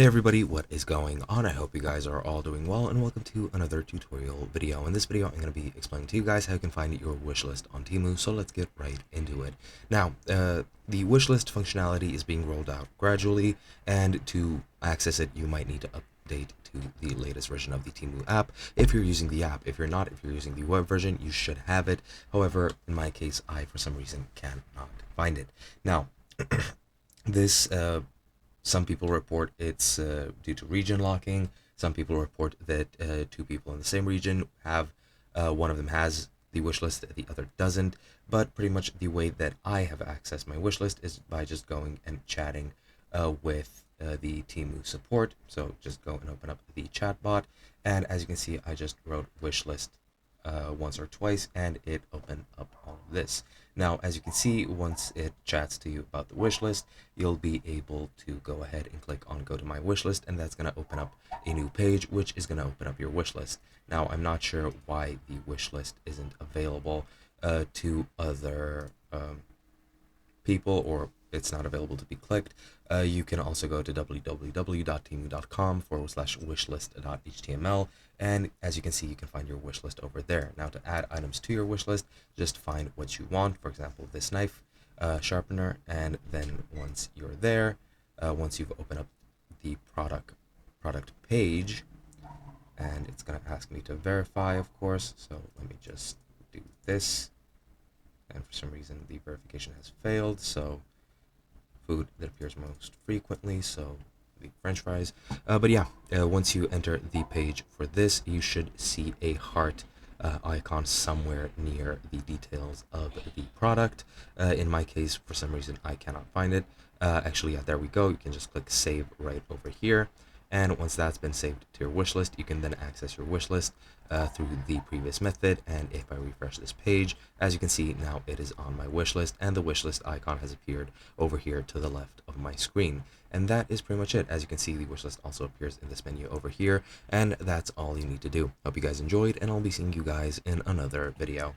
Hey everybody, what is going on? I hope you guys are all doing well, and welcome to another tutorial video. In this video, I'm going to be explaining to you guys how you can find your wish list on Temu, so let's get right into it. Now, the wish list functionality is being rolled out gradually, and to access it, you might need to update to the latest version of the Temu app if you're using the app. If you're not, if you're using the web version, you should have it. However, in my case, I, for some reason, cannot find it. Now, this some people report it's due to region locking. Some people report that two people in the same region have, one of them has the wish list, the other doesn't. But pretty much the way that I have accessed my wish list is by just going and chatting with the Temu support. So just go and open up the chat bot, and as you can see, I just wrote wish list once or twice, and it opened up all of this. Now, as you can see, once it chats to you about the wish list, you'll be able to go ahead and click on go to my wish list, and that's going to open up a new page, which is going to open up your wish list. Now, I'm not sure why the wish list isn't available to other people, or it's not available to be clicked. You can also go to www.temu.com/wishlist.html, and as you can see, you can find your wish list over there. Now, to add items to your wish list, just find what you want. For example, this knife sharpener, and then once you're there, once you've opened up the product page, and it's going to ask me to verify, of course, so let me just do this. And for some reason the verification has failed, so food that appears most frequently, so the french fries. But yeah, once you enter the page for this, you should see a heart icon somewhere near the details of the product. In my case, for some reason, I cannot find it. Actually, yeah, there we go. You can just click save right over here. And once that's been saved to your wish list, you can then access your wish list through the previous method. And if I refresh this page, as you can see, now it is on my wish list, and the wish list icon has appeared over here to the left of my screen. And that is pretty much it. As you can see, the wish list also appears in this menu over here, and that's all you need to do. Hope you guys enjoyed, and I'll be seeing you guys in another video.